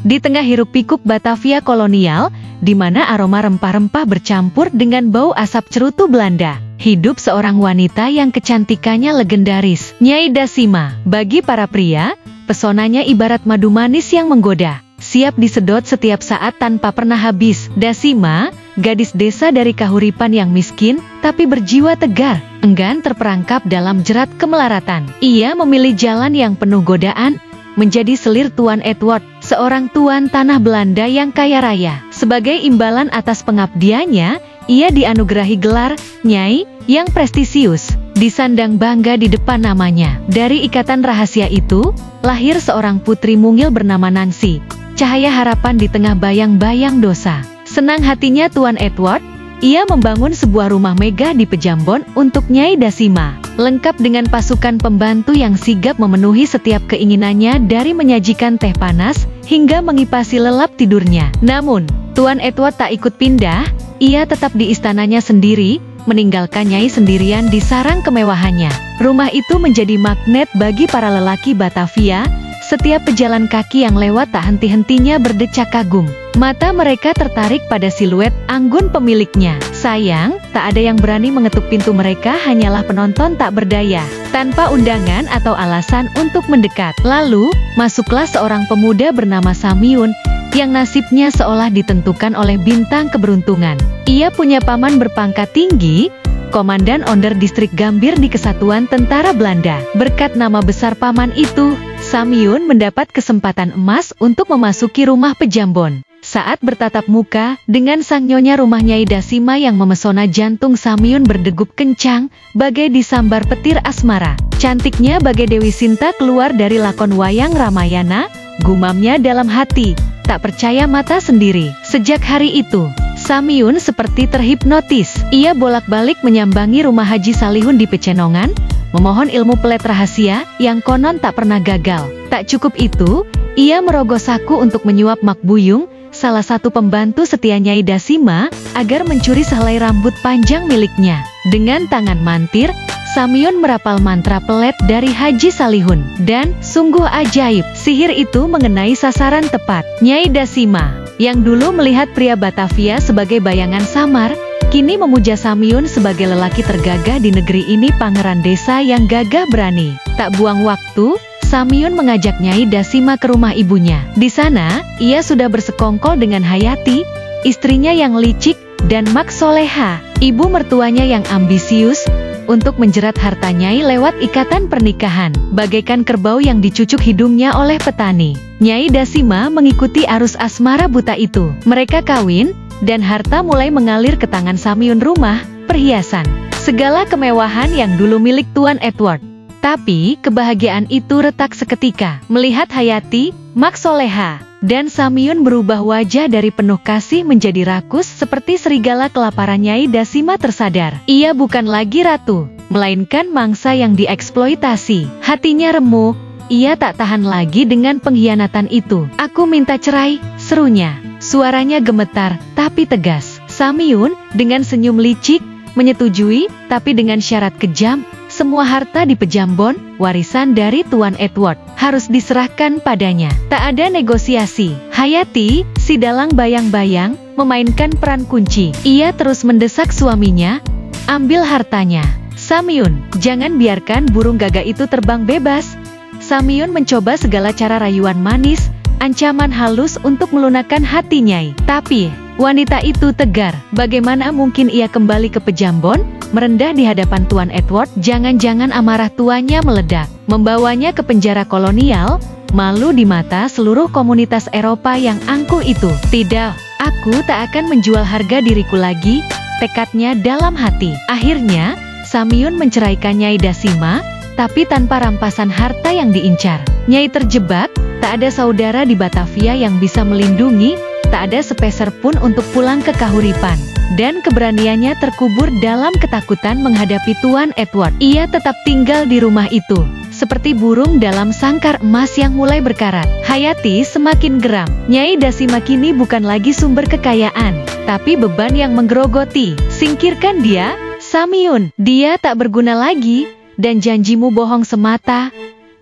Di tengah hiruk-pikuk Batavia kolonial, di mana aroma rempah-rempah bercampur dengan bau asap cerutu Belanda, hidup seorang wanita yang kecantikannya legendaris, Nyai Dasima. Bagi para pria, pesonanya ibarat madu manis yang menggoda, siap disedot setiap saat tanpa pernah habis. Dasima, gadis desa dari kahuripan yang miskin, tapi berjiwa tegar, enggan terperangkap dalam jerat kemelaratan. Ia memilih jalan yang penuh godaan, menjadi selir Tuan Edward, seorang tuan tanah Belanda yang kaya raya. Sebagai imbalan atas pengabdiannya, ia dianugerahi gelar Nyai yang prestisius, disandang bangga di depan namanya. Dari ikatan rahasia itu, lahir seorang putri mungil bernama Nancy, cahaya harapan di tengah bayang-bayang dosa. Senang hatinya Tuan Edward, ia membangun sebuah rumah megah di Pejambon untuk Nyai Dasima, lengkap dengan pasukan pembantu yang sigap memenuhi setiap keinginannya, dari menyajikan teh panas hingga mengipasi lelap tidurnya. Namun, Tuan Edward tak ikut pindah, ia tetap di istananya sendiri, meninggalkan Nyai sendirian di sarang kemewahannya. Rumah itu menjadi magnet bagi para lelaki Batavia. Setiap pejalan kaki yang lewat tak henti-hentinya berdecak kagum. Mata mereka tertarik pada siluet anggun pemiliknya. Sayang, tak ada yang berani mengetuk pintu mereka, hanyalah penonton tak berdaya, tanpa undangan atau alasan untuk mendekat. Lalu, masuklah seorang pemuda bernama Samyun, yang nasibnya seolah ditentukan oleh bintang keberuntungan. Ia punya paman berpangkat tinggi, Komandan Onder Distrik Gambir di Kesatuan Tentara Belanda. Berkat nama besar paman itu, Samyun mendapat kesempatan emas untuk memasuki rumah Pejambon. Saat bertatap muka dengan sang nyonya rumah Nyai Dasima yang memesona, jantung Samyun berdegup kencang, bagai disambar petir asmara. Cantiknya bagai Dewi Sinta keluar dari lakon wayang Ramayana, gumamnya dalam hati, tak percaya mata sendiri. Sejak hari itu, Samyun seperti terhipnotis. Ia bolak-balik menyambangi rumah Haji Salihun di Pecenongan, memohon ilmu pelet rahasia yang konon tak pernah gagal. Tak cukup itu, ia merogoh saku untuk menyuap Mak Buyung, salah satu pembantu setia Nyai Dasima, agar mencuri sehelai rambut panjang miliknya. Dengan tangan mantir, Samyun merapal mantra pelet dari Haji Salihun. Dan, sungguh ajaib, sihir itu mengenai sasaran tepat. Nyai Dasima, yang dulu melihat pria Batavia sebagai bayangan samar, kini memuja Samyun sebagai lelaki tergagah di negeri ini, pangeran desa yang gagah berani. Tak buang waktu, Samyun mengajak Nyai Dasima ke rumah ibunya. Di sana, ia sudah bersekongkol dengan Hayati, istrinya yang licik, dan Mak Soleha, ibu mertuanya yang ambisius, untuk menjerat harta Nyai lewat ikatan pernikahan, bagaikan kerbau yang dicucuk hidungnya oleh petani. Nyai Dasima mengikuti arus asmara buta itu. Mereka kawin, dan harta mulai mengalir ke tangan Samyun, rumah, perhiasan, segala kemewahan yang dulu milik Tuan Edward. Tapi, kebahagiaan itu retak seketika melihat Hayati, Mak Soleha, dan Samyun berubah wajah dari penuh kasih menjadi rakus seperti serigala kelaparan. Nyai Dasima tersadar, ia bukan lagi ratu, melainkan mangsa yang dieksploitasi. Hatinya remuk, ia tak tahan lagi dengan pengkhianatan itu. "Aku minta cerai," serunya. Suaranya gemetar, tapi tegas. Samyun, dengan senyum licik, menyetujui, tapi dengan syarat kejam. Semua harta di Pejambon, warisan dari Tuan Edward, harus diserahkan padanya. Tak ada negosiasi. Hayati, si dalang bayang-bayang, memainkan peran kunci. Ia terus mendesak suaminya, "Ambil hartanya. Samyun, jangan biarkan burung gagak itu terbang bebas." Samyun mencoba segala cara rayuan manis, ancaman halus untuk melunakkan hati Nyai. Tapi, wanita itu tegar. Bagaimana mungkin ia kembali ke Pejambon, merendah di hadapan Tuan Edward? Jangan-jangan amarah tuannya meledak, membawanya ke penjara kolonial, malu di mata seluruh komunitas Eropa yang angkuh itu. "Tidak, aku tak akan menjual harga diriku lagi," tekadnya dalam hati. Akhirnya, Samyun menceraikan Nyai Dasima, tapi tanpa rampasan harta yang diincar. Nyai terjebak, tak ada saudara di Batavia yang bisa melindungi, tak ada sepeser pun untuk pulang ke kahuripan. Dan keberaniannya terkubur dalam ketakutan menghadapi Tuan Edward. Ia tetap tinggal di rumah itu, seperti burung dalam sangkar emas yang mulai berkarat. Hayati semakin geram. Nyai Dasima kini bukan lagi sumber kekayaan, tapi beban yang menggerogoti. "Singkirkan dia, Samyun. Dia tak berguna lagi, dan janjimu bohong semata,"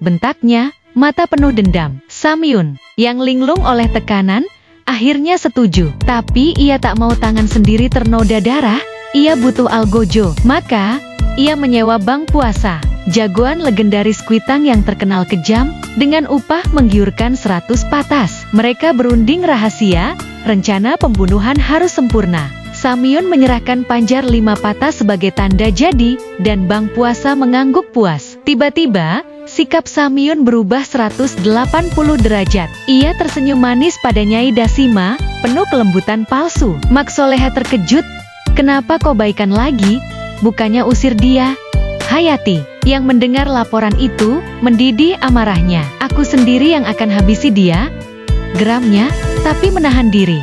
bentaknya, mata penuh dendam. "Samyun, Yang linglung oleh tekanan, akhirnya setuju. Tapi ia tak mau tangan sendiri ternoda darah, ia butuh algojo. Maka, ia menyewa Bang Puasa, jagoan legendaris Kuitang yang terkenal kejam, dengan upah menggiurkan 100 patas. Mereka berunding rahasia, rencana pembunuhan harus sempurna. Samyun menyerahkan panjar 5 patah sebagai tanda jadi, dan Bang Puasa mengangguk puas. Tiba-tiba, sikap Samyun berubah 180 derajat. Ia tersenyum manis pada Nyai Dasima, penuh kelembutan palsu. Mak Soleha terkejut, "Kenapa kau baikan lagi? Bukannya usir dia?" Hayati, yang mendengar laporan itu, mendidih amarahnya. "Aku sendiri yang akan habisi dia," geramnya, tapi menahan diri.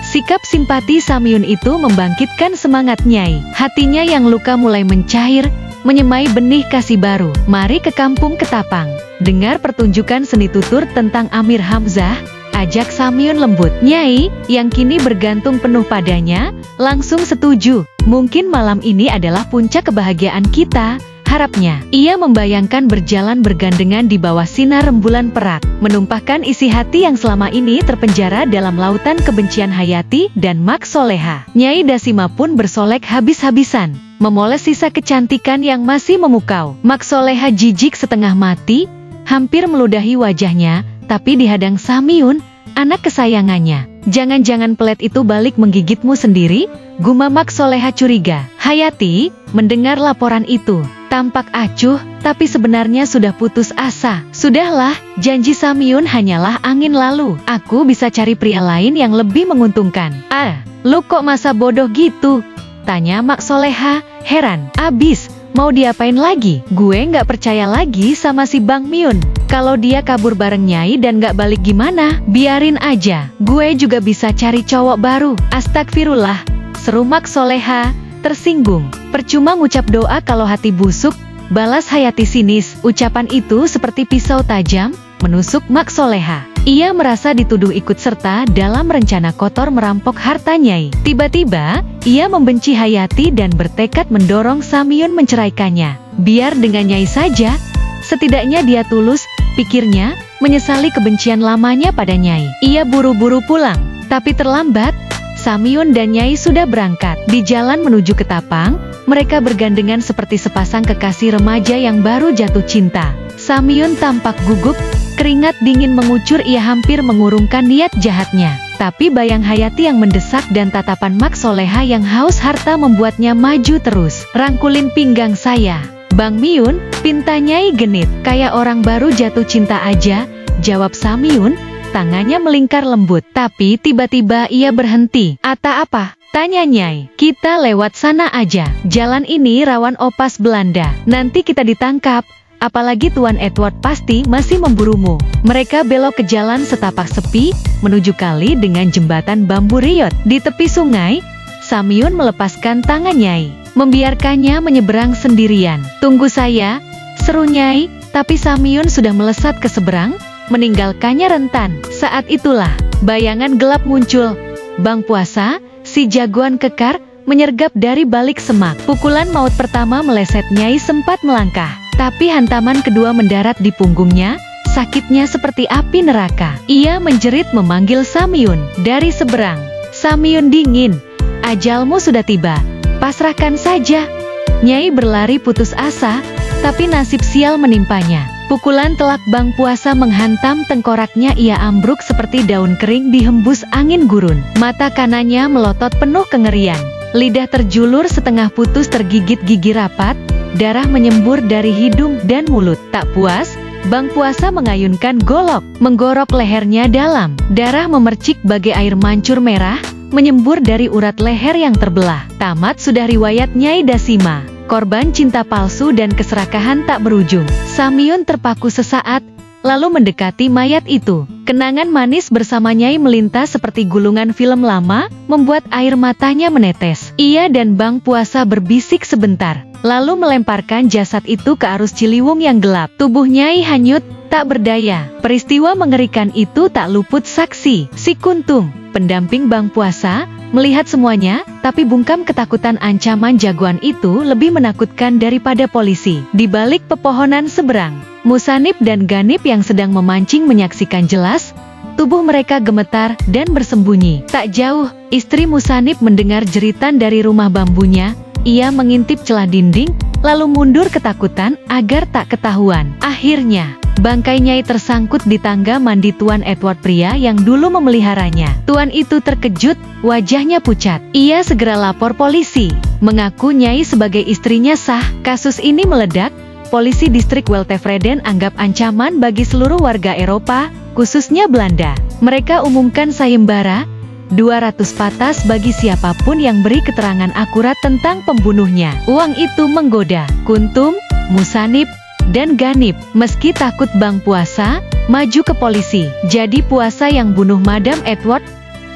Sikap simpati Samyun itu membangkitkan semangat Nyai. Hatinya yang luka mulai mencair, menyemai benih kasih baru. "Mari ke kampung Ketapang. Dengar pertunjukan seni tutur tentang Amir Hamzah," ajak Samyun lembut. Nyai, yang kini bergantung penuh padanya, langsung setuju. "Mungkin malam ini adalah puncak kebahagiaan kita," harapnya. Ia membayangkan berjalan bergandengan di bawah sinar rembulan perak, menumpahkan isi hati yang selama ini terpenjara dalam lautan kebencian Hayati dan Mak Soleha. Nyai Dasima pun bersolek habis-habisan, memoles sisa kecantikan yang masih memukau. Mak Soleha jijik setengah mati, hampir meludahi wajahnya, tapi dihadang Samyun, anak kesayangannya. "Jangan-jangan pelet itu balik menggigitmu sendiri?" gumam Mak Soleha curiga. Hayati, mendengar laporan itu, tampak acuh, tapi sebenarnya sudah putus asa. "Sudahlah, janji Samyun hanyalah angin lalu. Aku bisa cari pria lain yang lebih menguntungkan." "Ah, lu kok masa bodoh gitu?" tanya Mak Soleha, heran. "Abis, mau diapain lagi? Gue nggak percaya lagi sama si Bang Myun. Kalau dia kabur bareng Nyai dan nggak balik gimana? Biarin aja, gue juga bisa cari cowok baru." "Astagfirullah," seru Mak Soleha, tersinggung. "Percuma ngucap doa kalau hati busuk," balas Hayati sinis. Ucapan itu seperti pisau tajam, menusuk Mak Soleha. Ia merasa dituduh ikut serta dalam rencana kotor merampok harta Nyai. Tiba-tiba, ia membenci Hayati dan bertekad mendorong Samyun menceraikannya. Biar dengan Nyai saja, setidaknya dia tulus, pikirnya, menyesali kebencian lamanya pada Nyai. Ia buru-buru pulang, tapi terlambat. Samyun dan Nyai sudah berangkat. Di jalan menuju Ketapang, mereka bergandengan seperti sepasang kekasih remaja yang baru jatuh cinta. Samyun tampak gugup, keringat dingin mengucur, ia hampir mengurungkan niat jahatnya. Tapi bayang Hayati yang mendesak dan tatapan Mak Soleha yang haus harta membuatnya maju terus. "Rangkulin pinggang saya, Bang Myun," pinta Nyai genit. "Kayak orang baru jatuh cinta aja," jawab Samyun. Tangannya melingkar lembut, tapi tiba-tiba ia berhenti. "Ata apa?" tanya Nyai. "Kita lewat sana aja. Jalan ini rawan opas Belanda. Nanti kita ditangkap. Apalagi Tuan Edward pasti masih memburumu." Mereka belok ke jalan setapak sepi, menuju kali dengan jembatan bambu riot. Di tepi sungai, Samyun melepaskan tangan Nyai, membiarkannya menyeberang sendirian. "Tunggu saya," seru Nyai, tapi Samyun sudah melesat ke seberang, meninggalkannya rentan. Saat itulah, bayangan gelap muncul. Bang Puasa, si jagoan kekar, menyergap dari balik semak. Pukulan maut pertama meleset Nyai sempat melangkah, tapi hantaman kedua mendarat di punggungnya, sakitnya seperti api neraka. Ia menjerit memanggil Samyun dari seberang. "Samyun dingin, ajalmu sudah tiba, pasrahkan saja." Nyai berlari putus asa, tapi nasib sial menimpanya. Pukulan telak Bang Puasa menghantam tengkoraknya, ia ambruk seperti daun kering dihembus angin gurun. Mata kanannya melotot penuh kengerian. Lidah terjulur setengah putus tergigit gigi rapat, darah menyembur dari hidung dan mulut. Tak puas, Bang Puasa mengayunkan golok, menggorok lehernya dalam. Darah memercik bagai air mancur merah, menyembur dari urat leher yang terbelah. Tamat sudah riwayat Nyai Dasima, korban cinta palsu dan keserakahan tak berujung. Samyun terpaku sesaat, lalu mendekati mayat itu. Kenangan manis bersama Nyai melintas seperti gulungan film lama, membuat air matanya menetes. Ia dan Bang Puasa berbisik sebentar, lalu melemparkan jasad itu ke arus Ciliwung yang gelap. Tubuh Nyai hanyut, tak berdaya. Peristiwa mengerikan itu tak luput saksi. Si Kuntum, pendamping Bang Puasa, melihat semuanya, tapi bungkam ketakutan ancaman jagoan itu lebih menakutkan daripada polisi. Di balik pepohonan seberang, Musanib dan Ganip yang sedang memancing menyaksikan jelas tubuh mereka gemetar dan bersembunyi. Tak jauh, istri Musanib mendengar jeritan dari rumah bambunya. Ia mengintip celah dinding, lalu mundur ketakutan agar tak ketahuan. Akhirnya, bangkai Nyai tersangkut di tangga mandi Tuan Edward, pria yang dulu memeliharanya. Tuan itu terkejut, wajahnya pucat. Ia segera lapor polisi, mengaku Nyai sebagai istrinya sah. Kasus ini meledak. Polisi distrik Weltevreden anggap ancaman bagi seluruh warga Eropa, khususnya Belanda. Mereka umumkan sayembara 200 patas bagi siapapun yang beri keterangan akurat tentang pembunuhnya. Uang itu menggoda Kuntum, Musanib, dan Ganip. Meski takut Bang Puasa, maju ke polisi. Jadi Puasa yang bunuh Madam Edward?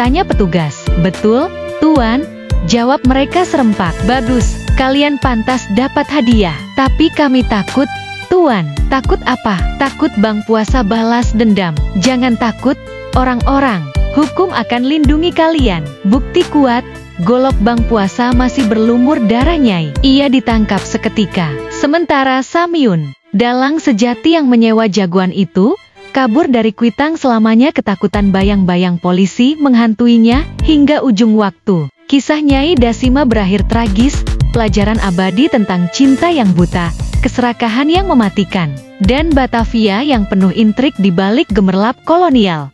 Tanya petugas. Betul, Tuan, jawab mereka serempak. Bagus, kalian pantas dapat hadiah. Tapi kami takut, Tuan. Takut apa? Takut Bang Puasa balas dendam. Jangan takut, orang-orang. Hukum akan lindungi kalian. Bukti kuat, golok Bang Puasa masih berlumur darah Nyai. Ia ditangkap seketika. Sementara Samyun, dalang sejati yang menyewa jagoan itu, kabur dari Kuitang. Selamanya ketakutan bayang-bayang polisi menghantuinya hingga ujung waktu. Kisah Nyai Dasima berakhir tragis, pelajaran abadi tentang cinta yang buta, keserakahan yang mematikan, dan Batavia yang penuh intrik di balik gemerlap kolonial.